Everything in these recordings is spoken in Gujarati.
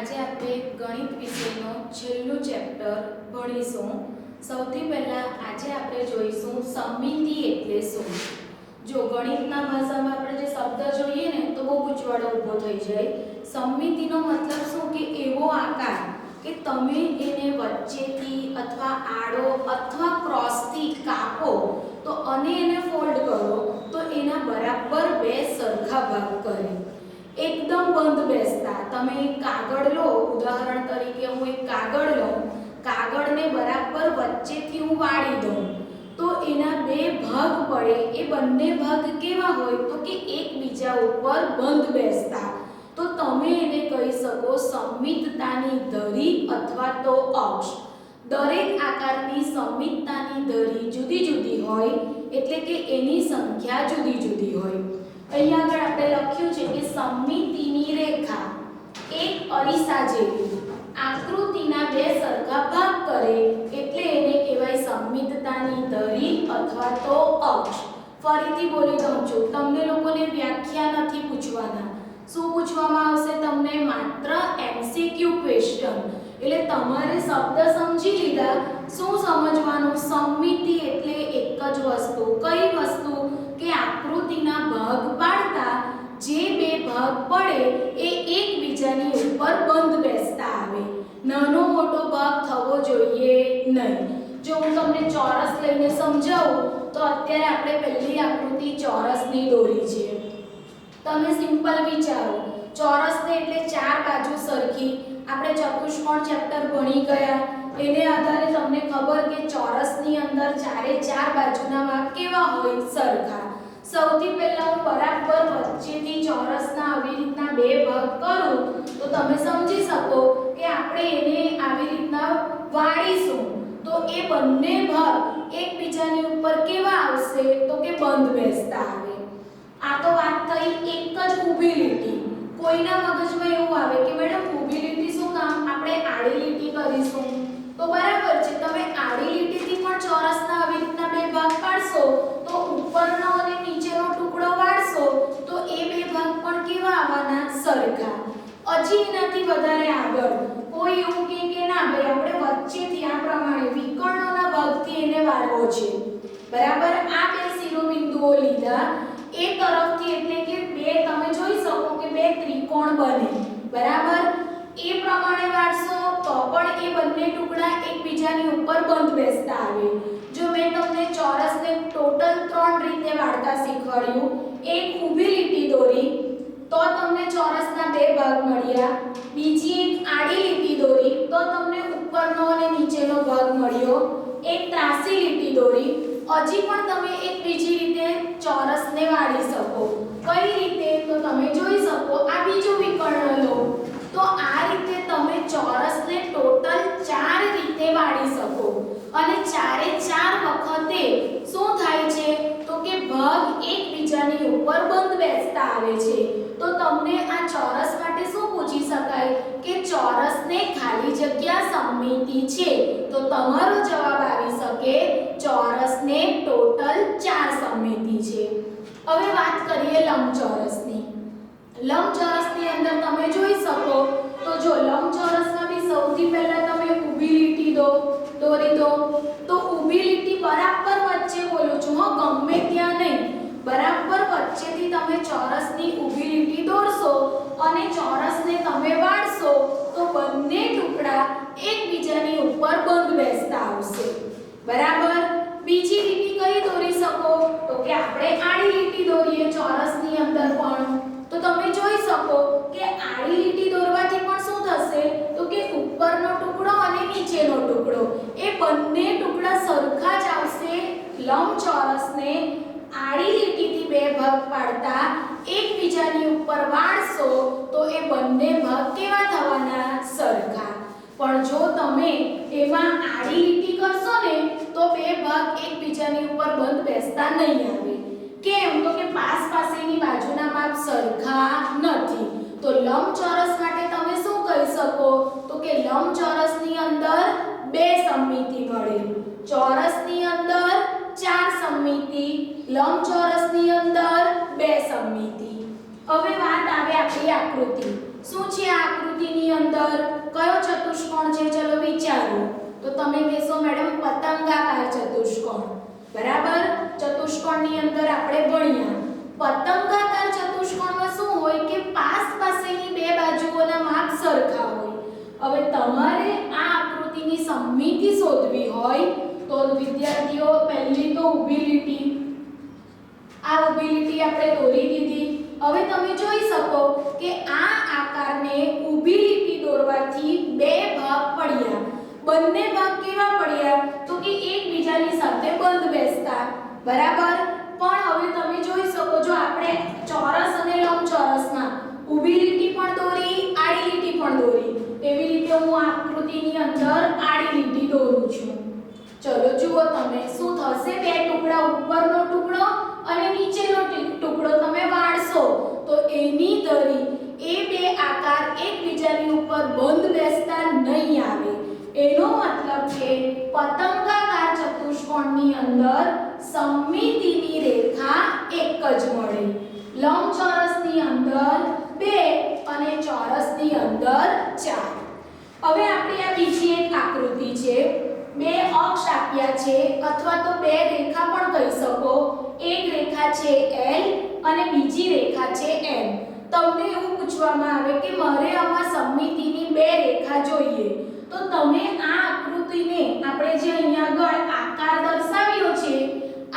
આજે આપણે ગણિત વિષયનો છેલ્લું ચેપ્ટર ભણીશું। સૌથી પહેલા આજે આપણે જોઈશું સમમિતિ એટલે શું। જો ગણિતના ભાષામાં આપણે જે શબ્દ જોઈએ ને તો બહુ ગૂંચવાડો ઊભો થઈ જાય। સમમિતિનો મતલબ શું કે એવો આકાર કે તમે એને વચ્ચેથી અથવા આડો અથવા ક્રોસથી કાપો તો અને એને ફોલ્ડ કરો તો એના બરાબર બે સરખા ભાગ કરે। एकदम बंद बेसता तमे कागड़ लो, उदाहरण तरीके हूँ एक कागड़ लूँ, कागड़ ने बराबर वच्चे थी हूँ वाड़ी दूँ तो एना बे भाग पड़े ए बन्ने भाग केवा होय तो कि एक बीजा ऊपर बंद बेसता तो तमे एने कही सको सममिततानी धरी अथवा तो अक्ष। दरेक आकारनी सममिततानी धरी जुदी जुदी होय एटले के एनी संख्या जुदी जुदी होय। અહીંયા આગળ આપણે લખ્યું છે કે સમમિતિની રેખા એક અરીસા જેવી આકૃતિના બે સરખા ભાગ કરે એટલે એને કહેવાય સમમિતતાની ધરી અથવા તો અક્ષ। ફરીથી બોલી દઉં છું, તમને લોકોને વ્યાખ્યા નથી પૂછવાના, શું પૂછવામાં આવશે તમને? માત્ર એમસીક્યુ ક્વેશ્ચન। એટલે તમારે શબ્દ સમજી લીધા, શું સમજવાનું? સમમિતિ એટલે એક જ વસ્તુ, કઈ વસ્તુ કે આકૃતિના ભાગ પાડતા જે બે ભાગ પડે એ એકબીજાની ઉપર બંધ બેસતા આવે। નાનો મોટો ભાગ થવો જોઈએ નહીં। જો હું તમને ચોરસ લઈને સમજાવું તો અત્યારે આપણે પહેલી આકૃતિ ચોરસની દોરી છે। તમે સિમ્પલ વિચારો, ચોરસને એટલે ચાર બાજુ સરખી। આપણે ચતુષ્કોણ ચેપ્ટર ભણી ગયા, એને આધારે તમને ખબર કે ચોરસની અંદર ચારે ચાર બાજુના ભાગ કેવા હોય? સરખા। સૌથી પહેલા હું બરાબર વચ્ચેથી ચોરસના આવી રીતના બે ભાગ કરું તો તમે સમજી શકો કે આપણે એને આવી રીતના વાળીશું તો એ બંને ભાગ એકબીજાની ઉપર કેવા આવશે તો કે બંધ બેસતા આવે। આ તો વાત થઈ એક જ ઊભી લીટી। કોઈના મગજમાં એવું આવે કે મેડમ ઊભી લીટી શું કામ, આપણે આડી લીટી કરીશું તો બરાબર છે, તમે આડી લીટીથી પણ ચોરસના આવી રીતના બે ભાગ પાડશો તો ઉપરનો અને નીચેનો ટુકડો વાળશો તો એ બે ભાગ પણ કેવા આવવાના? સરખા। હજી એનાથી વધારે આગળ કોઈ એવું કહે કે ના ભાઈ આપણે વચ્ચેથી આ પ્રમાણે વિકર્ણોના ભાગથી એને વાળવો છે, બરાબર? આ બે શિરોબિંદુઓ લીધા એ તરફથી એટલે કે બે તમે જોઈ શકો કે બે ત્રિકોણ બને, બરાબર? એ પ્રમાણે વાળશો તો પણ એ બંને ટુકડા એકબીજાની ઉપર બંધ બેસતા આવે। જો મેં તમને ચોરસને ટોટલ ત્રણ રીતે વાળતા શીખવાડ્યું, એક ઊભી લીટી દોરી તો તમને ચોરસના બે ભાગ મળ્યા, બીજી એક આડી લીટી દોરી તો તમને ઉપરનો અને નીચેનો ભાગ મળ્યો, એક ત્રાસી લીટી દોરી હજી પણ તમે એક બીજી રીતે ચોરસને વાળી શકો। કઈ રીતે? તો તમે જોઈ શકો આ બીજું વિકર્ણ લો તો આ રીતે તમે ચોરસને ટોટલ ચાર રીતે વાળી શકો અને ચારે ચાર વખતે શું થાય છે તો કે ભાગ એકબીજાની ઉપર બંધ બેસતા આવે છે। તો તમને આ ચોરસ માટે શું પૂછી શકાય કે ચોરસને ખાલી જગ્યા સમમિતિ છે તો તમારો જવાબ આવી શકે ચોરસને ટોટલ ચાર સમમિતિ છે। હવે વાત કરીએ લંબચોરસની। લંબચોરસની અંદર તમે જોઈ શકો તો જો લંબચોરસમાં બી સૌથી પહેલા તમે ઊભી લીટી દોરી દો તો ઊભી લીટી બરાબર વચ્ચે બોલું છું, હો ગમે ત્યાં નહીં, બરાબર વચ્ચેથી તમે ચોરસની ઊભી લીટી દોરશો અને ચોરસને તમે વાળશો તો બંને ટુકડા એકબીજાની ઉપર બંધ બેસતા આવશે, બરાબર? બીજી લીટી કઈ દોરી શકો તો કે આપણે આડી લીટી દોરીએ ચોરસની અંદર પણ તો તમે જોઈ શકો કે આડી લીટી દોરવાથી પણ શું થશે તો કે ઉપરનો ટુકડો અને નીચેનો ટુકડો એ બંને ટુકડા સરખા જ આવશે। લંબચોરસને આડી લીટીથી બે ભાગ પાડતા એકબીજાની ઉપર વાળશો તો એ બંને ભાગ કેવા થવાના? સરખા। પણ જો તમે એમાં આડી લીટી કરશો ને તો બે ભાગ એકબીજાની ઉપર બંધ બેસતા નહીં આવે। કેમ? તો કે પાસેની બાજુના માપ સરખા નથી। તો લંબચોરસ માટે તમે શું કહી શકો તો કે લંબચોરસની અંદર બે સમમિતિ મળે, ચોરસની અંદર ચાર સમમિતિ, લંબચોરસની અંદર બે સમમિતિ। હવે વાત આવે આપણી આકૃતિ। શું છે આ આકૃતિની અંદર કયો ચતુષ્કોણ છે? ચલો વિચારો. તો તમે કહેશો મેડમ પતંગાકાર ચતુષ્કોણ. બરાબર, ચતુષ્કોણની અંદર આપણે ભણ્યા પતંગાકાર ચતુષ્કોણમાં શું હોય કે પાસેની બે બાજુઓના માપ સરખા હોય. હવે તમારે આ આકૃતિની સમમિતિ શોધવી હોય તો વિદ્યાર્થીઓ પહેલી તો ઊભી લીટી, આ ઊભી લીટી આપણે દોરી દીધી. હવે તમે જોઈ શકો કે આ આકારને ઊભી લીટી દોરવાથી બે ભાગ પડ્યા. બંને ભાગ કેવા પડ્યા? તો કે એકબીજાની સાથે બંધ બેસતા. બરાબર, પણ હવે તમે જોઈ શકો જો આપણે ચોરસ અને લંબચોરસમાં ઊભી લીટી પણ દોરી, આડી લીટી પણ દોરી. એવી રીતે હું આકૃતિની અંદર આડી લીટી દોરું છું. ચલો જુઓ તમે શું થશે. બે ટુકડા, ઉપરનો ટુકડો અને નીચેનો ટુકડો તમે વાળશો તો એની ધરી એ બે આકાર એકબીજાની ઉપર બંધ બેસતા નહીં આવે. એનો મતલબ કે પતંગાકાર ચતુષ્કોણની અંદર સમમિતિની રેખા એક જ મળે. લંબચોરસની અંદર 2 અને ચોરસની અંદર 4. હવે આપણે આ બીજી એક આકૃતિ છે. બે અક્ષ આપ્યા છે અથવા તો બે રેખા પણ કહી શકો. એક રેખા છે L અને બીજી રેખા છે M. તમને એવું પૂછવામાં આવે કે મારે આમાં સમમિતિની બે રેખા જોઈએ તો તમે આ આકૃતિને આપણે જે અહીંયા આગળ આકાર દર્શાવ્યો છે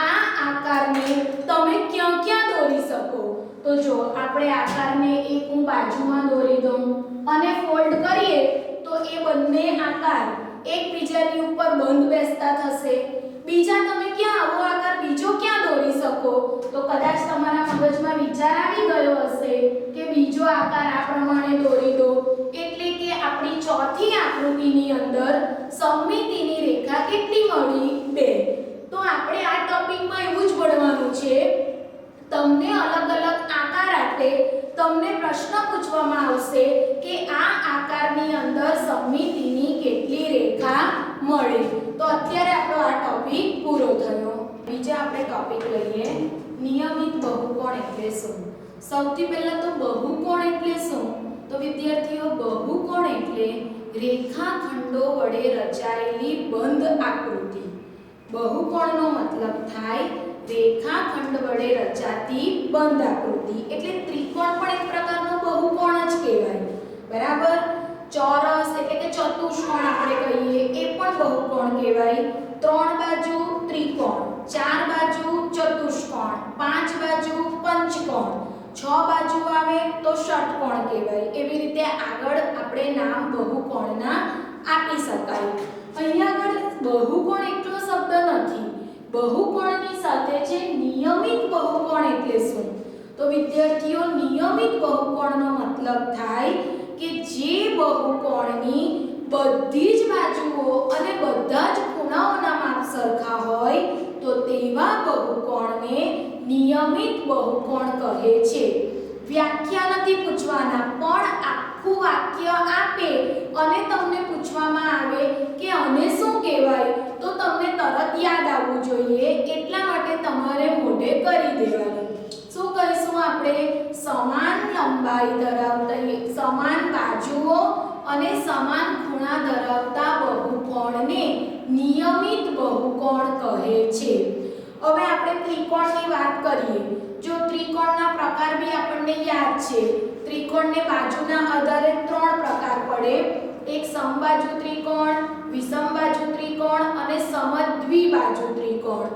આ આકારને તમે ક્યાં ક્યાં દોરી શકો? તો જો આપણે આકારને એક હું બાજુમાં દોરી દઉં અને ફોલ્ડ કરીએ તો એ બંને આકાર એકબીજાની ઉપર બંધ બેસતા થશે. બીજા તમે ક્યાં આવો આકાર બીજો ક્યાં દોરી શકો? તો કદાચ તમારા મગજમાં વિચાર આવી ગયો હશે કે બીજો આકાર આ પ્રમાણે દોરી દો. એટલે કે આપણી ચોથી આકૃતિની અંદર સમમિતિની રેખા કેટલી મળી? 2. તો આપણે આ ટોપિકમાં એવું જ ભણવાનું છે. તમને અલગ અલગ આકાર આપે, તમને પ્રશ્ન પૂછવામાં આવશે કે આ આકારની અંદર સમમિતિની કેટલી રેખા મળે. તો અત્યારે આપણો આ ટોપિક પૂરો થયો. બીજા આપણે ટોપિક લઈએ નિયમિત બહુકોણ એટલે શું? સૌથી પહેલા તો બહુકોણ એટલે શું? તો વિદ્યાર્થીઓ બહુકોણ એટલે રેખાખંડો વડે રચાયેલી બંધ આકૃતિ. બહુકોણનો મતલબ થાય રેખાખંડ વડે રચાતી બંધ આકૃતિ. એટલે ત્રિકોણ પણ એક પ્રકારનો બહુકોણ જ કહેવાય. બરાબર, ચોરસ એટલે કે ચતુષ્કોણ આપણે કહીએ એ પણ બહુકોણ કહેવાય. 3 બાજુ ત્રિકોણ, 4 બાજુ ચતુષ્કોણ, 5 બાજુ પંચકોણ, 6 બાજુ આવે તો ષટકોણ કહેવાય. એવી રીતે આગળ આપણે નામ બહુકોણના આપી શકાય. અહીંયા આગળ બહુકોણ એટલો શબ્દ નથી. બહુકોણની સાથે છે નિયમિત બહુકોણ એટલે શું? તો વિદ્યાર્થીઓ નિયમિત બહુકોણનો મતલબ થાય કે જે બહુકોણની બધી જ બાજુઓ અને બધા જ ખૂણાઓના માપ સરખા હોય તો તેવા બહુકોણને નિયમિત બહુકોણ કહે છે. વ્યાખ્યા નથી પૂછવાના, પણ આખું વાક્ય આપે અને તમને પૂછવામાં આવે કે આને શું કહેવાય તો તમને તરત યાદ આવવું જોઈએ. એટલા માટે તમારે મોઢે કરી દેવાનું. શું કહીશું આપણે? સમાન લંબાઈ ધરાવતા, સમાન બાજુઓ અને સમાન ખૂણા ધરાવતા બહુકોણને નિયમિત બહુકોણ કહે છે. હવે આપણે ત્રિકોણની વાત કરીએ. જો ત્રિકોણના પ્રકાર બી આપણને યાદ છે. ત્રિકોણને બાજુના આધારે 3 પ્રકાર પડે. એક સમબાજુ ત્રિકોણ, વિષમબાજુ ત્રિકોણ અને સમદ્વિબાજુ ત્રિકોણ.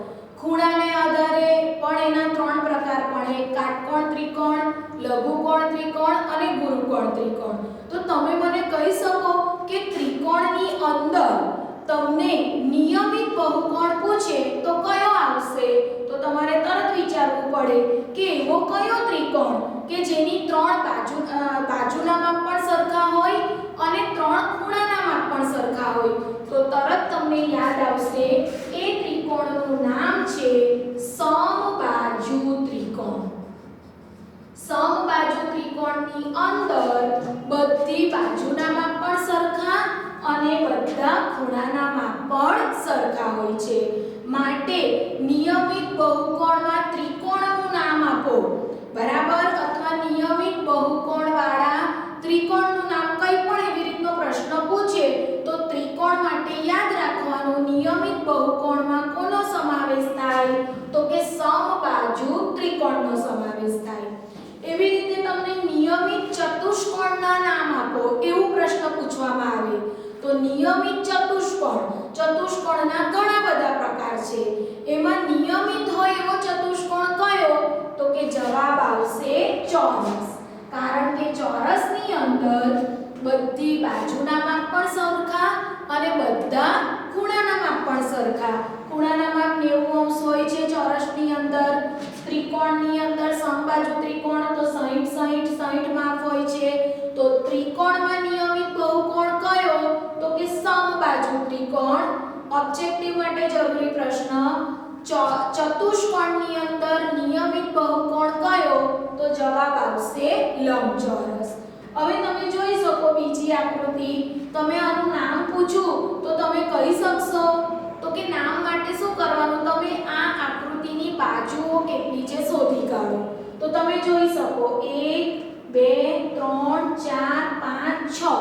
ખૂણાને આધારે પણ એના 3 પ્રકાર પડે. કાટકોણ ત્રિકોણ, લઘુકોણ ત્રિકોણ અને ગુરુકોણ ત્રિકોણ. તો તમે મને કહી શકો કે ત્રિકોણની અંદર તમને નિયમિત બહુકોણ પૂછે તો કયો આવશે? તો તમારે તરત વિચારવું પડે કે એવો કયો ત્રિકોણ કે જેની 3 બાજુના માપ પણ સરખા હોય અને 3 ખૂણાના માપ પણ સરખા હોય. તો તરત તમને યાદ આવશે એ ત્રિકોણનું નામ છે સમબાજુ ત્રિકોણ. સમબાજુ ત્રિકોણની અંદર બધી બાજુના માપ પણ સરખા અને બધા ખૂણાના માપ પણ સરખા હોય છે. માટે નિયમિત બહુકોણમાં ત્રિકોણનું નામ આપો. બરાબર, અથવા નિયમિત બહુકોણ વાળા ત્રિકોણ ત્રિકોણનો સમાવેશ થાય. એવી રીતે તમને નિયમિત ચતુષ્કોણના નામ આપો એવું પ્રશ્ન પૂછવામાં આવે તો નિયમિત ચતુષ્કોણના ઘણા બધા પ્રકાર છે. એમાં નિયમિત હોય એવો ચતુષ્કોણ કયો તો કે જવાબ આવશે ચોરસ. કારણ કે ચોરસની અંદર બધી બાજુના માપ પણ સરખા અને બધા ખૂણાના માપ પણ સરખા. ખૂણાના માપ 90 અંશ હોય છે ચોરસની અંદર. ત્રિકોણની અંદર સમબાજુ ત્રિકોણ તો 60 માપ હોય છે. તો ત્રિકોણમાં નિયમિત બહુકોણ કયો તો કે સમબાજુ ત્રિકોણ. ઓબ્જેક્ટિવ માટે જરૂરી પ્રશ્ન ચતુષ્કોણની અંદર નિયમિત બહુકોણ કયો તો જવાબ આવશે લંબચોરસ. હવે તમે જોઈ શકો બીજી આકૃતિ. તમે આનું નામ પૂછું તો તમે કહી શકશો તો કે નામ માટે શું કરવાનું તમે આ આકૃતિની બાજુઓ કેટલી છે શોધી કાઢો. તો તમે જોઈ શકો 1 2 3 4 5 6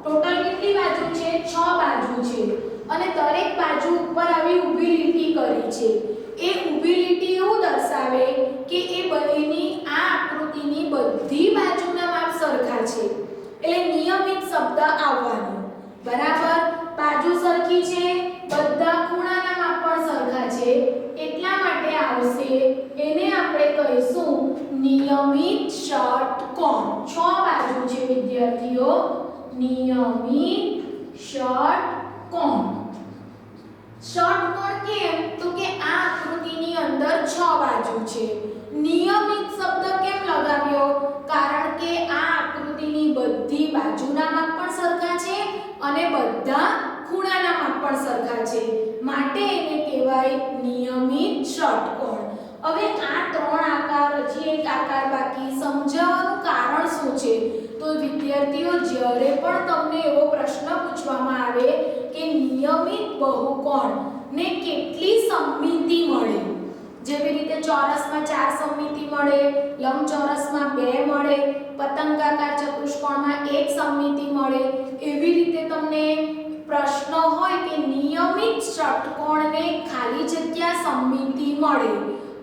ટોટલ કેટલી બાજુ છે 6 બાજુ છે અને દરેક બાજુ ઉપર આવી ઊભી લીટી કરી છે. એ ઊભી લીટી એવું દર્શાવે કે એની આ આકૃતિની બધી બાજુના માપ સરખા છે એટલે નિયમિત શબ્દ આવવાનો. બરાબર બાજુ સરખી છે બધા ખૂણાના માપ પણ સરખા છે એટલા માટે આવશે એને આપણે કહીશું નિયમિત ષટકોણ. 6 બાજુ છે વિદ્યાર્થીઓ નિયમિત ષટકોણ. ષટકોણ કેમ તો કે આ આકૃતિની અંદર 6 બાજુ છે. નિયમિત શબ્દ કેમ લગાવ્યો કારણ કે આ આકૃતિની બધી બાજુના માપ પણ સરખા છે અને બધા ખૂણાના માપ પણ સરખા છે માટે એને કહેવાય નિયમિત ષટકોણ. હવે આ 3 આકાર હજી એક આકાર બાકી. સમજાવવાનું કારણ શું છે તો વિદ્યાર્થીઓ જ્યારે પણ તમને એવો પ્રશ્ન પૂછવામાં આવે કે નિયમિત બહુકોણ ને કેટલી સમમિતિ મળે જેવી રીતે ચોરસમાં 4 સમમિતિ મળે, લંબચોરસમાં 2 મળે, પતંગાકાર ચતુષ્કોણમાં 1 સમમિતિ મળે, એવી રીતે તમને પ્રશ્ન હોય કે નિયમિત ષટકોણને ખાલી જગ્યા સમમિતિ મળે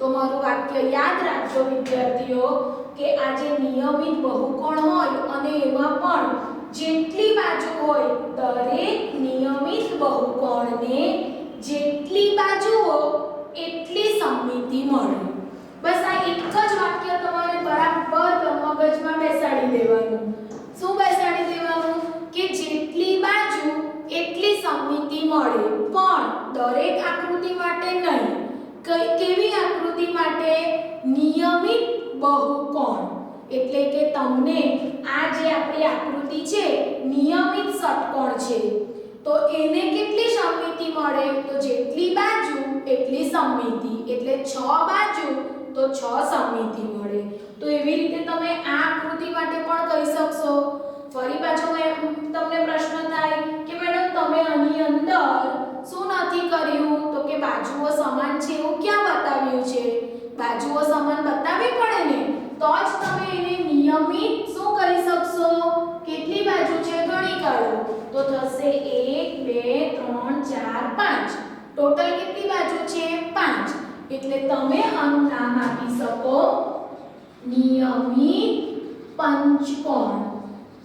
તો મારું વાક્ય યાદ રાખજો વિદ્યાર્થીઓ કે આ જે નિયમિત બહુકોણ હોય અને એમાં પણ જેટલી બાજુ હોય દરેક નિયમિત બહુકોણને જેટલી બાજુઓ એટલી સમમિતિ મળે. બસ આ એક જ વાક્ય તમારે બરાબર મગજમાં બેસાડી દેવાનું. શું બેસાડી દેવાનું કે જેટલી બાજુ એટલી સમમિતિ મળે પણ દરેક આકૃતિ માટે નહીં. કેવી આકૃતિ માટે નિયમિત બહુકોણ એટલે કે તમને આ જે આપણી આકૃતિ છે નિયમિત ષટકોણ છે તો એને કેટલી સમમિતિ મળે તો જેટલી બાજુ એટલી સમમિતિ એટલે 6 બાજુ તો 6 સમમિતિ મળે. તો એવી રીતે તમે આ આકૃતિ માટે પણ કહી શકશો. ફરી પાછો તમને પ્રશ્ન થાય કે મેડમ તમે આની અંદર શું નથી કર્યું તો કે બાજુઓ સમાન છે એવું ક્યાં બતાવ્યું છે. બાજુઓ સમાન બતાવવી પડે ને તો જ તમે એને નિયમિત શું કરી શકશો. કેટલી બાજુ છે ગણી કાઢો તો થશે 1 2 3 4 5 ટોટલ કેટલી બાજુ છે 5 એટલે તમે આનું નામ આપી શકો નિયમિત પંચકોણ.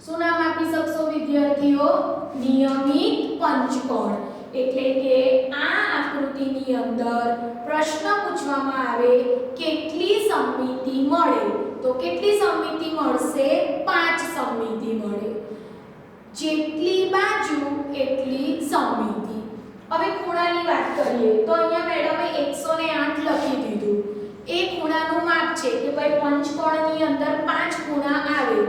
શું નામ આપી શકશો વિદ્યાર્થીઓ નિયમિત પંચકોણ. એટલે કે આ આકૃતિની અંદર પ્રશ્ન પૂછવામાં આવે કેટલી સમમિતિ મળે તો કેટલી સમમિતિ મળશે 5 સમમિતિ મળે. જેટલી બાજુ એટલી સમમિતિ. હવે ખૂણાની વાત કરીએ તો અહીંયા મેડમે 108 લખી દીધું. એ ખૂણાનું માપ છે કે ભાઈ પંચકોણની અંદર 5 ખૂણા આવે.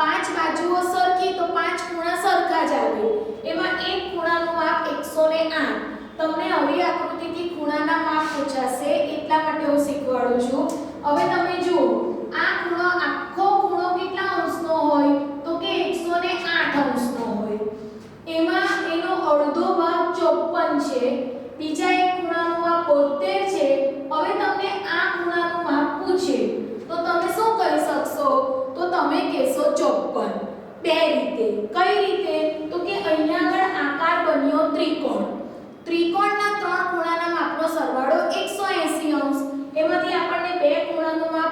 5 બાજુઓ સરખી તો 5 ખૂણા સરખા જ આવે. એમાં એક ખૂણાનું માપ 108. તમને આવી આકૃતિથી ખૂણાના માપ પૂછાશે એટલા માટે હું શીખવાડું છું. હવે તમે જુઓ આ ખૂણો આખો ખૂણો કેટલા અંશનો હોય તો કે 108 અંશનો હોય. એમાં એનો અડધો ભાગ 54 છે. બીજા એક ખૂણાનું માપ 72 છે. હવે તમને આ ખૂણાનું માપ પૂછે તો તમે શું કરી શકશો તો તમે કહેશો 54. બે રીતે. કઈ રીતે તો કે અહીંયા આગળ આકાર બન્યો ત્રિકોણ. ત્રિકોણના 3 ખૂણાના માપનો સરવાળો 180 અંશ. એમાંથી આપણને બે ખૂણાનું માપ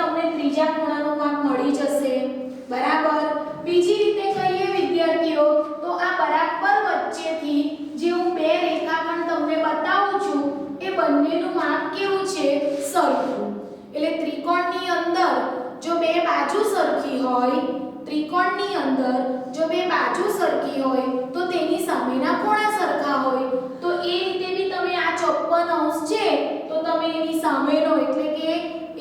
તમને ત્રીજા ખૂણાનું માપ મળી જશે બરાબર। બીજી રીતે કહીએ વિદ્યાર્થીઓ તો આ બરાબર વચ્ચેથી જે હું બે રેખાખંડ તમને બતાવું છું એ બંનેનું માપ કેવું છે સરખું। એટલે ત્રિકોણની અંદર જો બે બાજુ સરખી હોય ત્રિકોણની અંદર જો બે બાજુ સરખી હોય તો તેની સામેના ખૂણા સરખા હોય તો એ રીતે બી તમે આ 54° છે તો તમે એની સામેનો એટલે કે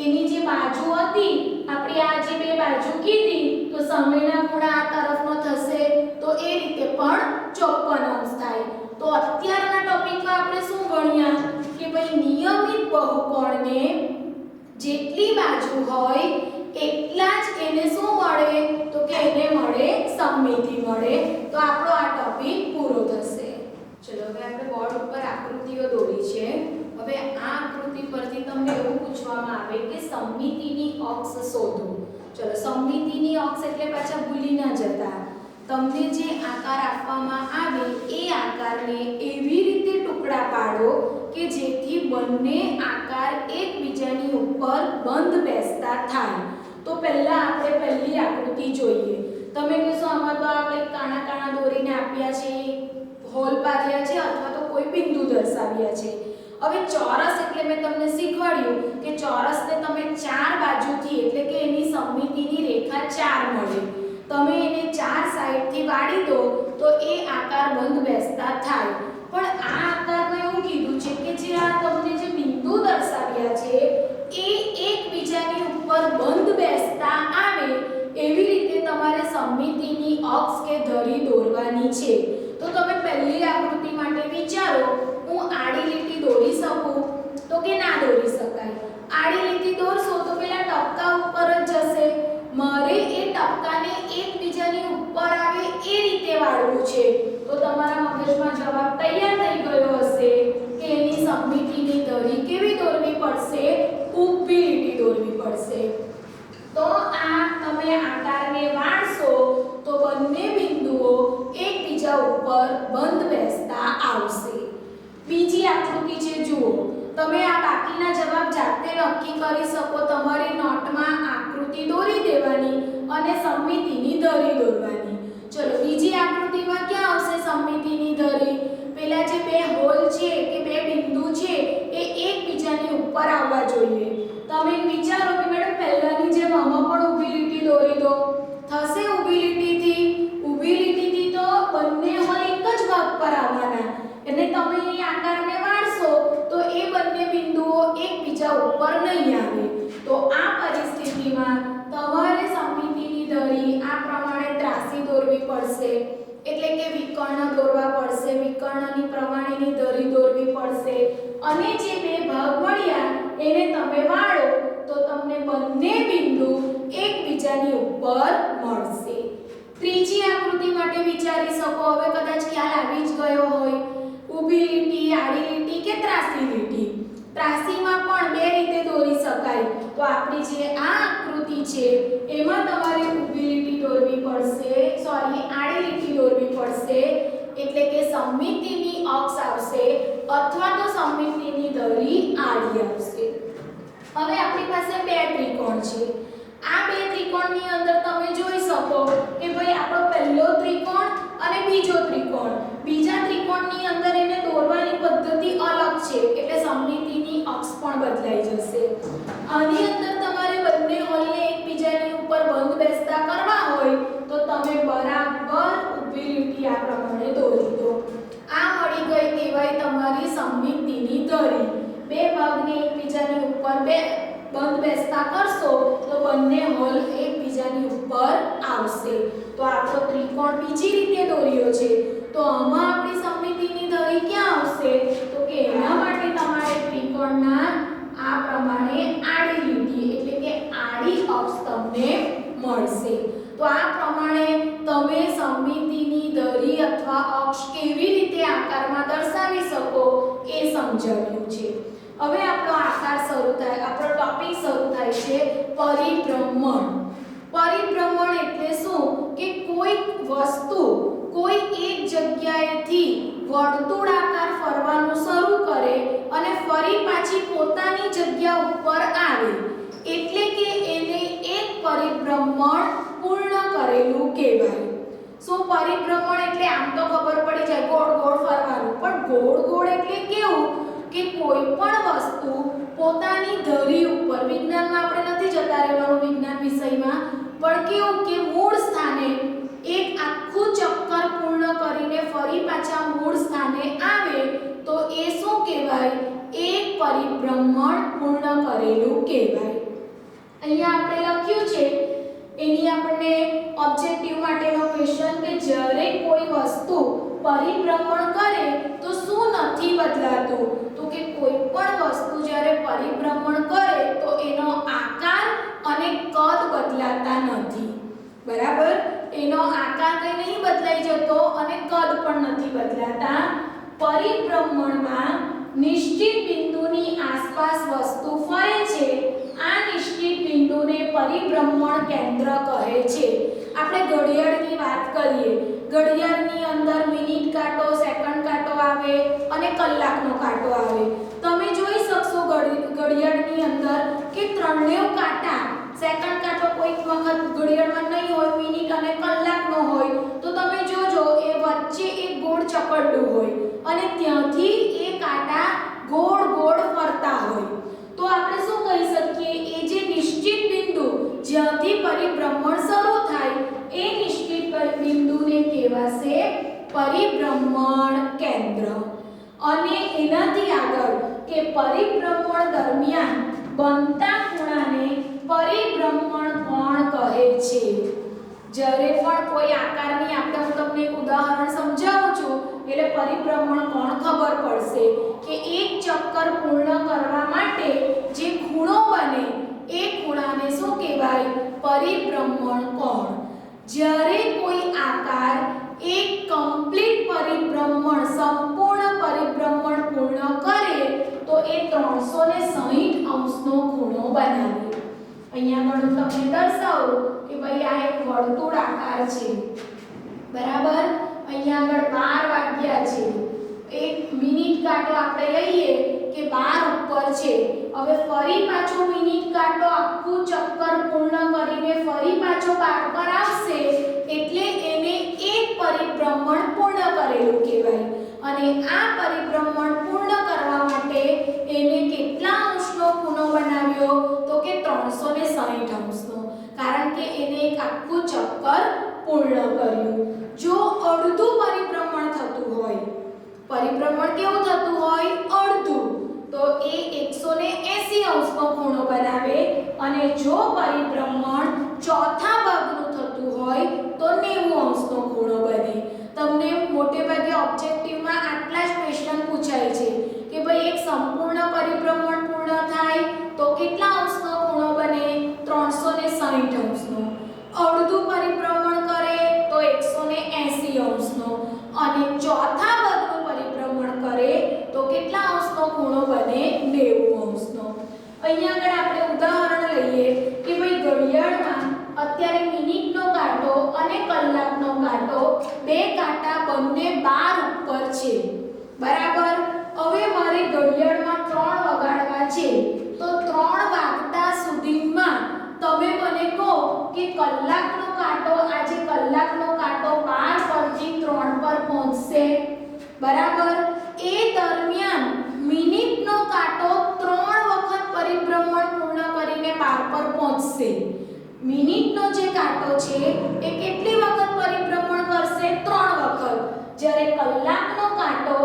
એની જે બાજુ હતી આપણે આ જે બે બાજુ કીધી તો સામેના ખૂણા આ તરફનો થશે તો એ રીતે પણ 54° થાય। તો અત્યારના ટોપિકમાં આપણે શું ભણ્યા કે ભાઈ નિયમિત બહુકોણને જેટલી બાજુ હોય એટલા જ એને શું મળે તો કે એને મળે સમમિતિ મળે। તો આપણો આ ટોપિક પૂરો થશે। ચલો હવે આપણે બોર્ડ ઉપર આકૃતિઓ દોરી છે। હવે આ આકૃતિ પરથી તમને એવું પૂછવામાં આવે કે સમમિતિની અક્ષ શોધો। ચલો સમમિતિની અક્ષ એટલે પાછા ભૂલી ના જતા તમને જે આકાર આપવામાં આવે એ આકારને એવી રીતે ટુકડા પાડો કે જેથી બંને આકાર એકબીજાની ઉપર બંધ બેસતા થાય। તો પહેલા આપણે પહેલી આકૃતિ જોઈએ। તમે કહેશો આમાં તો આપણે કાણા કાણા દોરીને આપ્યા છે હોલ પાડ્યા છે અથવા તો કોઈ બિંદુ દર્શાવ્યા છે। હવે ચોરસ એટલે મેં તમને શીખવાડ્યું કે ચોરસને તમે ચાર બાજુથી એટલે કે એની સમમિતિની રેખા 4 મળે તમે એને ચાર સાઈડથી વાળી દો તો એ આકાર બંધ બેસતા થાય। પણ આ આકારમાં એવું કીધું છે કે જે આ તમને જે બિંદુ દર્શાવ્યા છે એ એકબીજાની ઉપર બંધ બેસતા આવે એવી રીતે તમારે સમમિતિની અક્ષ કે ધરી દોરવાની છે। તો તમે પહેલી આકૃતિ માટે વિચારો હું આડી લીટી દોરી શકું તો કે ના દોરી શકાય। આડી લીટી દોરશો તો પેલા ટપકા ઉપર જ જશે મારે એ ટપકાને એકબીજાની ઉપર આવે એ રીતે વાળવું છે। તો તમારા મગજમાં જવાબ તૈયાર થઈ ગયો હશે કે એની સમમિતિની ધરી કેવી દોરવી પડશે ઊભી લીટી દોરવી પડશે। તો આ તમે આકારને વાળશો તો બંને બિંદુઓ એકબીજા ઉપર બંધ બેસતા આવશે। બીજી આકૃતિ છે જુઓ તમે આ બાકીના જવાબ જાતે નક્કી કરી શકો તમારી નોટમાં આકૃતિ દોરી દેવાની અને સમમિતિની ધરી દોરવાની। ચલો બીજી આકૃતિમાં ક્યાં આવશે સમમિતિની ધરી પેલા જે બે હોલ છે કે બે બિંદુ છે એ એકબીજાની ઉપર આવવા જોઈએ। તમે વિચારો કે મેડમ પહેલાની જેમ આમાં પણ ઊભી લીટી દોરી દો થશે ઊભી લીટીથી તો બંને હોલ એક જ ભાગ પર આવવાના એટલે તમે એ આકારને વાળશો તો એ બંને બિંદુઓ એકબીજા ઉપર નહીં આવે। તો આ પરિસ્થિતિમાં તમારે સમમિતિની ધરી આ પ્રમાણે ત્રાસી દોરવી પડશે એટલે કે વિકર્ણ દોરવા પડશે વિકર્ણની પ્રમાણેની ધરી દોરવી પડશે અને જે બે ભાગ મળ્યા એને તમે વાળો તો તમને બંને બિંદુ એકબીજાની ઉપર મળશે। ત્રીજી આકૃતિ માટે વિચારી શકો હવે કદાચ ખ્યાલ આવી જ ગયો હોય ઊભી લીટી આડી લીટી કે ત્રાસી લીટી। ત્રાસીમાં પણ બે રીતે દોરી શકાય તો આપણી જે આ આકૃતિ છે એમાં તમારે ઊભી લીટી દોરવી પડશે આડી લીટી દોરવી પડશે એટલે કે સમમિતિની અક્ષ આવશે અથવા તો સમમિતિની ધરી આડી આવશે। હવે આપણી પાસે બે ત્રિકોણ છે આ બે ત્રિકોણની અંદર તમે જોઈ શકો કે ભાઈ આપણો પહેલો ત્રિકોણ અને બીજો ત્રિકોણ બીજા ત્રિકોણની અંદર એને દોરવાની પદ્ધતિ અલગ છે એટલે સમમિતિની અક્ષ પણ બદલાઈ જશે। આની અંદર તમારે બંને હોલને એકબીજાની ઉપર બંધ બેસતા કરવા હોય તો તમે બરાબર ઊભી લીટી આ પ્રમાણે દોરી દો। આ મળી ગઈ કહેવાય તમારી સમમિતિની ધરી। બે ભાગને એકબીજાની ઉપર બંધ બેસતા કરશો તો બંને હોલ એકબીજાની ઉપર આવશે। તો આપણો ત્રિકોણ બીજી રીતે દોર્યો છે તો આમાં આપણી સમમિતિની ધરી ક્યાં આવશે તો કે એના માટે તમારે ત્રિકોણના આ પ્રમાણે આડી લીટી એટલે કે આડી અક્ષ તમને મળશે। તો આ પ્રમાણે તમે સમમિતિની ધરી અથવા અક્ષ કેવી રીતે આકારમાં દર્શાવી શકો એ સમજાવ્યું છે। હવે આપણો આકાર શરૂ થાય આપણો ટોપિક શરૂ થાય છે પરિભ્રમણ। પરિભ્રમણ એટલે શું કે કોઈ વસ્તુ કોઈ એક જગ્યાએથી વર્તુળાકાર ફરવાનું શરૂ કરે અને ફરી પાછી પોતાની જગ્યા ઉપર આવે એટલે કે એને એક પરિભ્રમણ પૂર્ણ કરેલું કહેવાય. શું પરિભ્રમણ એટલે આમ તો ખબર પડી જાય ગોળ ગોળ ફરવાનું, પણ ગોળ ગોળ એટલે કેવું કે કોઈ પણ વસ્તુ પોતાની ધરી ઉપર, વિજ્ઞાનમાં આપણે નથી જતા રહેવાનું વિજ્ઞાન વિષયમાં, પણ કેવું કે મૂળ સ્થાને એક આખું ચક્કર પૂર્ણ કરીને ફરી પાછા મૂળ સ્થાને આવે તો એ શું કહેવાય? એક પરિભ્રમણ પૂર્ણ કરેલું કહેવાય. અહીંયા આપણે લખ્યું છે એની આપણને ઓબ્જેક્ટિવ માટેનો ક્વેશ્ચન કે જ્યારે કોઈ વસ્તુ પરિભ્રમણ કરે તો શું નથી બદલાતું? તો કે કોઈ પણ વસ્તુ જ્યારે પરિભ્રમણ કરે તો એનો આકાર અને કદ બદલાતા નથી. બરાબર? એનો આકાર કંઈ નહીં બદલાઈ જતો અને કદ પણ નથી બદલાતા. પરિભ્રમણમાં નિશ્ચિત બિંદુની આસપાસ વસ્તુ ફરે છે. આ નિશ્ચિત બિંદુને પરિભ્રમણ કેન્દ્ર કહે છે. આપણે ઘડિયાળની વાત કરીએ, ઘડિયાળની અંદર મિનિટ કાંટો, સેકન્ડ કાંટો આવે અને કલાકનો કાંટો આવે. તમે જોઈ શકશો ઘડિયાળની અંદર કે ત્રણેય કાંટા, સેકન્ડ કાંટો કોઈક વખત ઘડિયાળમાં નહીં હોય, મિનિટ અને કલાકનો હોય, તો તમે જોજો એ વચ્ચે એક ગોળ ચકરડું હોય અને ત્યાંથી એ કાંટા ગોળ ગોળ ફરતા હોય. તો આપણે શું કહી શકીએ? એ જે નિશ્ચિત બિંદુ જ્યાંથી પરિભ્રમણ શરૂ થાય એ નિશ્ચિત બિંદુને કહેવાશે પરિભ્રમણ કેન્દ્ર. અને એનાથી આગળ કે પરિભ્રમણ દરમિયાન બનતા ખૂણાને પરિભ્રમણ કોણ કહે છે. જ્યારે પણ કોઈ આકારની આપણે હું તમને એક ઉદાહરણ સમજાવું છું એટલે પરિભ્રમણ કોણ ખબર પડશે કે એક ચક્કર પૂર્ણ કરવા માટે જે ખૂણો બને એ ખૂણાને શું કહેવાય? પરિભ્રમણ કોણ. જ્યારે કોઈ આકાર એક કમ્પ્લીટ પરિભ્રમણ, સંપૂર્ણ પરિભ્રમણ પૂર્ણ કરે તો એ 360 અંશનો ખૂણો બનાવે. અહીંયા પણ હું તમને દર્શાવું કે ભાઈ આ એક વર્તુળ આકાર છે. બરાબર? અહીંયા આગળ 12 વાગ્યા છે. એક મિનિટ કાંટો આપણે લઈએ કે 12 ઉપર છે. હવે ફરી પાછો મિનિટ કાંટો આખું ચક્કર પૂર્ણ કરીને ફરી પાછો 12 પર આવશે એટલે એને એક પરિભ્રમણ પૂર્ણ કરેલું કહેવાય. અને આ પરિભ્રમણ પૂર્ણ કરવા માટે એને કેટલા અંશનો ખૂણો બનાવ્યો? તો કે 360 અંશનો. કારણ કે એને એક આખું ચક્કર પૂર્ણ કર્યું. જો અડધું પરિભ્રમણ થતું હોય, પરિભ્રમણ કેવું થતું હોય? અડધું, તો એ 180 અંશનો ખૂણો બનાવે. અને જો પરિભ્રમણ ચોથા ભાગનું થતું હોય તો 90 અંશનો ખૂણો બને. તમને મોટે ભાગે ઓબ્જેક્ટિવમાં આટલા જ ક્વેશ્ચન પૂછાય છે કે ભાઈ એક સંપૂર્ણ પરિભ્રમણ પૂર્ણ થાય તો કેટલા અંશનો ખૂણો બને? 360 અંશનો. અડધું પરિભ્રમણ કરે તો 180 અંશનો. અને ચોથા ભાગનું પરિભ્રમણ કરે તો કેટલા અંશનો ખૂણો બને? 90 અંશનો. અહીંયા આગળ આપણે ઉદાહરણ લઈએ કે ભાઈ ઘડિયાળમાં અત્યારે મિનિટનો કાંટો અને કલાકનો કાંટો, બે કાંટા બંને 12 ઉપર છે. બરાબર? હવે મારે ઘડિયાળમાં 3 વગાડવા છે તો 3 વાગતા સુધીમાં તમે મને કહો કે કલાકનો કાંટો, આજે કલાકનો કાંટો 12 પરથી 3 પર પહોંચશે. બરાબર? એ દરમિયાન મિનિટનો કાંટો 3 વખત પરિભ્રમણ પૂર્ણ કરીને 12 પર પહોંચશે. મિનિટનો જે કાંટો છે એ કેટલી વખત પરિભ્રમણ કરશે? 3 વખત. જ્યારે કલાકનો કાંટો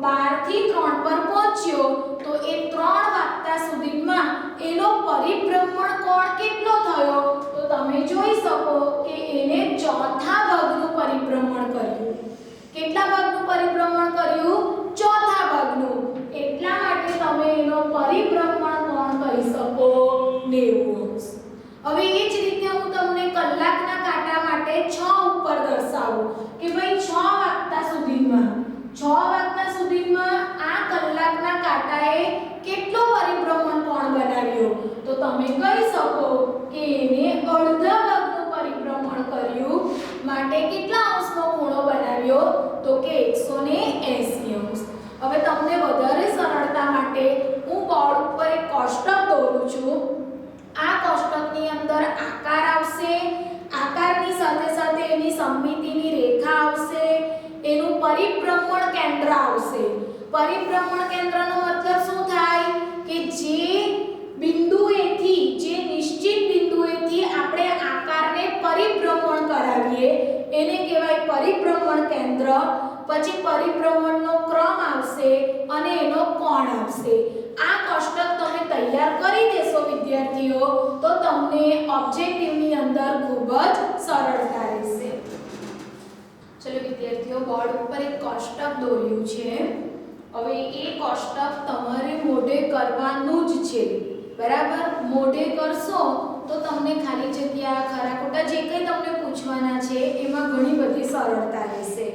12 થી 3 પર પહોંચ્યો તો એ 3 વાગતા સુધીમાં એનો પરિભ્રમણ કોણ કેટલો થયો? તો તમે જોઈ શકો કે એને ચોથા ભાગનું પરિભ્રમણ કર્યું. કેટલા ભાગનું પરિભ્રમણ કર્યું? ચોથા ભાગનું. એટલા માટે તમે એનો પરિભ્રમણ કોણ કહી શકો? 90 અંશ. હવે એ જ રીતે હું તમને કલાકના કાંટા માટે 6 ઉપર દર્શાવું કે ભાઈ 6 વાગતા સુધીમાં 6 વાગતા સુધીમાં આ કલાકના કાંટાએ કેટલો પરિભ્રમણ કોણ બનાવ્યો? તો તમે કહી શકો કે એને અડધા ભાગનું પરિભ્રમણ કર્યું. માટે કેટલા અંશનો ખૂણો બનાવ્યો? તો કે 180 અંશ. હવે તમને વધારે સરળતા માટે હું બોર્ડ ઉપર એક કોષ્ટક દોરું છું. આ પરિભ્રમણ કેન્દ્રનો મતલબ શું થાય કે જે બિંદુએથી, જે નિશ્ચિત બિંદુએથી આપણે આકારને પરિભ્રમણ કરાવીએ એને કહેવાય પરિભ્રમણ કેન્દ્ર. પછી પરિભ્રમણનો ક્રમ આવશે અને એનો કોણ આવશે. આ કોષ્ટક તમે તૈયાર કરી દેશો વિદ્યાર્થીઓ તો તમને ઓબ્જેક્ટિવની અંદર ખૂબ જ સરળતા રહેશે. ચલો વિદ્યાર્થીઓ, બોર્ડ ઉપર એક કોષ્ટક દોર્યું છે. હવે એ કોષ્ટક તમારે મોઢે કરવાનું જ છે, બરાબર? મોઢે કરશો તો તમને ખાલી જગ્યા, ખરા ખોટા જે કંઈ તમને પૂછવાના છે એમાં ઘણી બધી સરળતા રહેશે.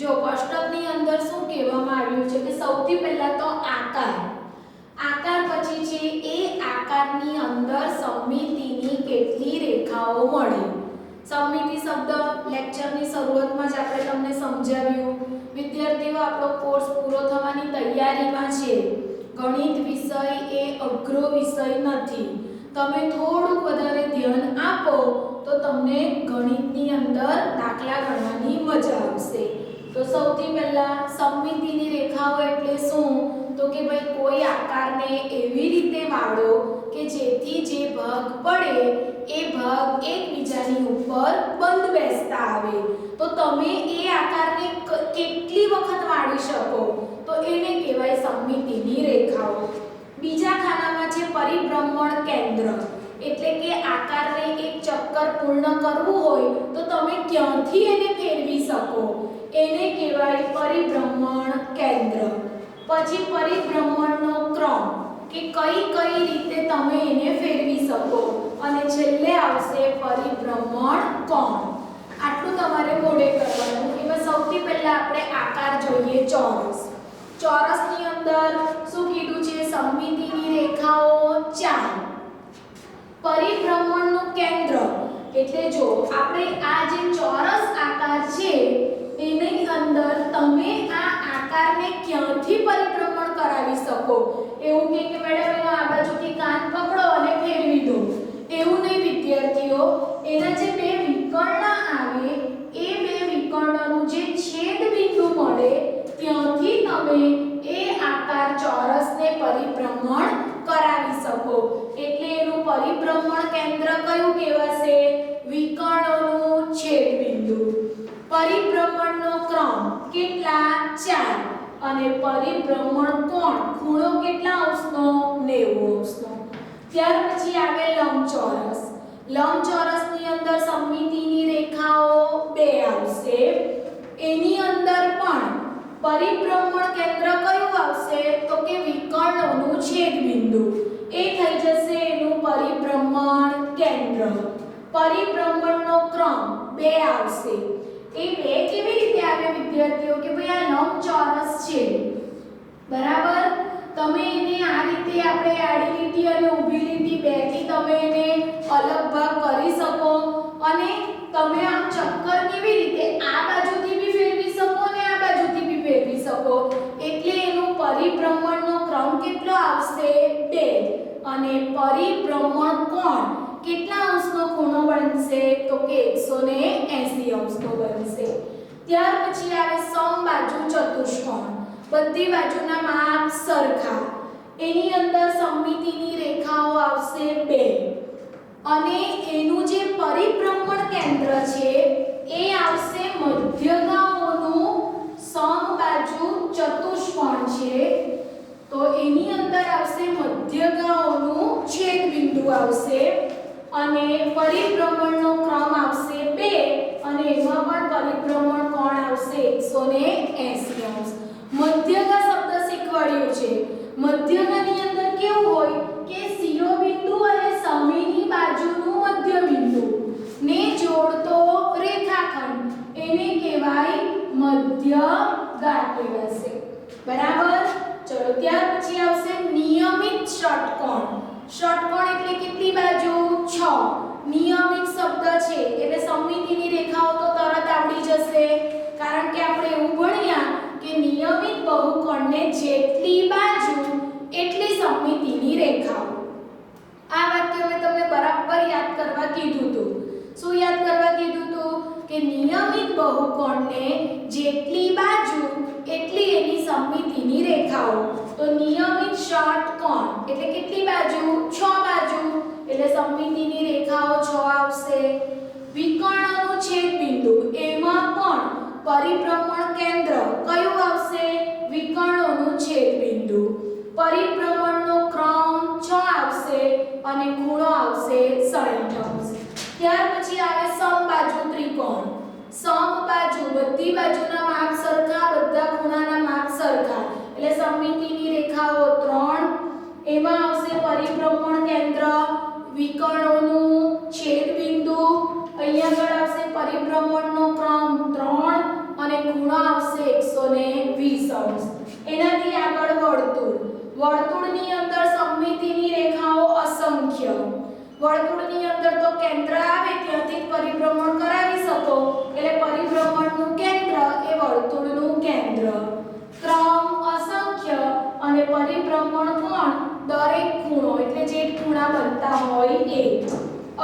જો કોષ્ટકની અંદર શું કહેવામાં આવ્યું છે કે સૌથી પહેલા તો આકાર પછી છે એ આકારની અંદર સમમિતિની કેટલી રેખાઓ મળે. સમમિતિ શબ્દ લેક્ચરની શરૂઆતમાં જ આપણે તમને સમજાવ્યું. વિદ્યાર્થીઓ, આપણો કોર્સ પૂરો થવાની તૈયારીમાં છે. ગણિત વિષય એ અઘરો વિષય નથી. તમે થોડુંક વધારે ધ્યાન આપો તો તમને ગણિતની અંદર દાખલા ગણવાની મજા આવશે. તો સૌથી પહેલા સમમિતિની રેખાઓ એટલે શું? તો કે ભાઈ કોઈ આકારને એવી રીતે વાળો કે જેથી જે ભાગ પડે એ ભાગ એકબીજાની ઉપર બંધ બેસતા આવે. તો તમે એ આકારને કેટલી વખત વાળી શકો તો એને કહેવાય સમમિતિની રેખાઓ. બીજા ખાનામાં છે પરિભ્રમણ કેન્દ્ર, એટલે કે આકારને એક ચક્કર પૂર્ણ કરવું હોય તો તમે ક્યાંથી એને ફેરવી શકો એને કહેવાય પરિભ્રમણ કેન્દ્ર. પછી પરિભ્રમણનો ક્રમ કે કઈ રીતે તમે એને ફેરવી શકો, અને છેલ્લે આવશે પરિભ્રમણ કોણ. આટલું તમારે મોઢે કરવાનું. એમાં સૌથી પહેલા આપણે આકાર જોઈએ ચોરસ. ચોરસની અંદર શું કીધું છે? સમમિતિની રેખાઓ 4. પરિભ્રમણનું કેન્દ્ર એટલે જો આપણે આ જે ચોરસ આકાર છે એની અંદર તમે આ આકારને ક્યાંથી પરિભ્રમણ કરાવી શકો. એવું કે મેડમ એનો આ બાજુથી કાન પકડો અને ફેરવી દો, એવું નહીં વિદ્યાર્થીઓ. એના જે બે વિકર્ણ આવે એ બે વિકર્ણનું જે છેદ બિંદુ મળે ત્યાંથી તમે એ આકાર ચોરસને પરિભ્રમણ કરાવી શકો. એટલે એનું પરિભ્રમણ કેન્દ્ર કયું કહેવાશે? વિકર્ણનું છેદ બિંદુ. પરિભ્રમણનો ક્રમ કેટલા? 4. અને પરિભ્રમણ કોણ, ખૂણો કેટલા અંશનો? 90 અંશનો. ત્યાર પછી આવે લંબચોરસ. લંબચોરસની અંદર સમમિતિની રેખાઓ 2 આવશે. એની અંદર પણ પરિભ્રમણ કેન્દ્ર કયું આવશે? તો કે વિકર્ણોનું છેદ બિંદુ. એ થઈ જશે એનું પરિભ્રમણ કેન્દ્ર. પરિભ્રમણનો ક્રમ 2 આવશે. એ 2 કેવી રીતે આવે વિદ્યાર્થીઓ? કે ભાઈ આ લંબચોરસ છે, બરાબર? તમે એને આ રીતે આપણે આડી લીટી અને ઊભી લીટી 2 થી તમે એને અલગ ભાગ કરી શકો, અને તમે આમ ચક્કર કેવી રીતે આ બાજુથી બી ફેરવી શકો અને આ બાજુથી બી ફેરવી શકો. એટલે એનું પરિભ્રમણનો ક્રમ કેટલો આવશે? 2. અને પરિભ્રમણ કોણ કેટલા અંશનો ખૂણો બનશે? તો કે 180 અંશનો બનશે. ત્યાર પછી આવે સમબાજુ ચતુષ્કોણ. બધી બાજુના માપ સરખા. એની અંદર સમમિતિની રેખાઓ આવશે 2. અને એનું જે પરિભ્રમણ કેન્દ્ર છે એ આવશે મધ્યગાઓનું સમબાજુ ચતુષ્કોણ છે. તો એની અંદર આવશે મધ્યગાઓનું છેદ બિંદુ આવશે, અને પરિભ્રમણનો ક્રમ આવશે 2. અને એમાં પણ પરિભ્રમણ કોણ આવશે? 180 અંશ. મધ્યગા શબ્દ શીખવાડ્યું છે. મધ્યગાની અંદર કેવું હોય કે શિરોબિંદુ અને સમીની બાજુનું મધ્યબિંદુ ને જોડતો રેખાખંડ એને કહેવાય મધ્યગા કહેવાશે, બરાબર? ચલો ત્યાર પછી આવશે નિયમિત ષટકોણ. ષટકોણ એટલે કેટલી બાજુ? 6. નિયમિત શબ્દ છે એટલે સમમિતિની રેખાઓ તો તરત આવડી જશે, કારણ કે આપણે એવું ભણ્યા કે નિયમિત બહુકોણને જેટલી બાજુ એટલી સમમિતિની રેખાઓ. આ વાક્ય મેં તમને બરાબર યાદ કરવા કીધું હતું. શું યાદ કરવા કીધું હતું? કે નિયમિત બહુકોણને જેટલી બાજુ એટલી એની સમમિતિની રેખા રેખાઓ તો નિયમિત ષટકોણ એટલે કેટલી બાજુ 6 બાજુ એટલે સમમિતિની રેખાઓ 6 આવશે વિકર્ણનું છેદબિંદુ એમાં પણ પરિભ્રમણ કેન્દ્ર કયું આવશે વિકર્ણોનું છેદબિંદુ પરિભ્રમણનો ક્રમ 6 આવશે અને ખૂણો આવશે 60°. ત્યાર પછી આવે સમબાજુ ત્રિકોણ સમબાજુ બધી બાજુના માપ સરખા બધા ખૂણાના માપ સરખા એટલે સમમિતિની રેખાઓ 3 એમાં આવશે પરિભ્રમણ કેન્દ્ર વિકર્ણોનું છેદબિંદુ અહીંયા આગળ આવશે પરિભ્રમણનો ક્રમ 3 અને ખૂણો આવશે 120°. એનાથી આગળ વર્તુળની અંદર સમમિતિની રેખાઓ અસંખ્ય વર્તુળની અંદર તો કેન્દ્ર આવે ત્યાંથી પરિભ્રમણ કરાવી શકો એટલે પરિભ્રમણનું કેન્દ્ર એ વર્તુળનું કેન્દ્ર ક્રમ અસંખ્ય અને પરિભ્રમણ કોણ દરેક ખૂણો એટલે જે ખૂણા બનતા હોય એ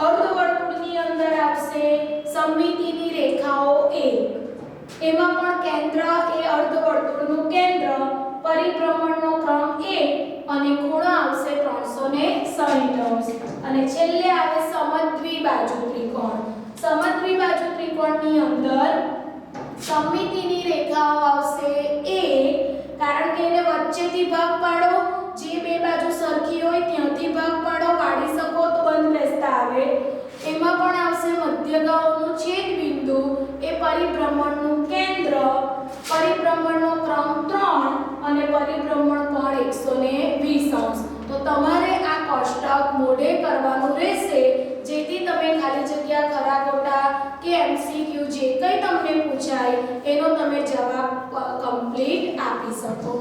અર્ધવર્તુળની અંદર આવશે સમમિતિની રેખાઓ 1 એમાં પણ કેન્દ્ર એ અર્ધવર્તુળનું કેન્દ્ર પરિભ્રમણનો ક્રમ 1 અને ખૂણો આવશે 360°. અને છેલ્લે આવે સમદ્વિબાજુ ત્રિકોણ સમદ્વિબાજુ ત્રિકોણની અંદર સમમિતિની રેખાઓ આવશે a કારણ કે એને વચ્ચેથી ભાગ પાડો જે બે બાજુ સરખી હોય ત્યાંથી ભાગ પાડો વાળી શકો તો બંધ બેસતા આવે એમાં પણ આવશે મધ્યગાઓનું છેદબિંદુ એ પરિભ્રમણનું કેન્દ્ર પરિભ્રમણનો ક્રમ 3 અને પરિભ્રમણ કોણ 120°. તો તમારે આ કોષ્ટક મોઢે કરવાનું રહેશે જેથી તમે ખાલી જગ્યા ખરા ખોટા કે એમસીક્યુ જે કંઈ તમને પૂછાય એનો તમે જવાબ કમ્પ્લીટ આપી શકો.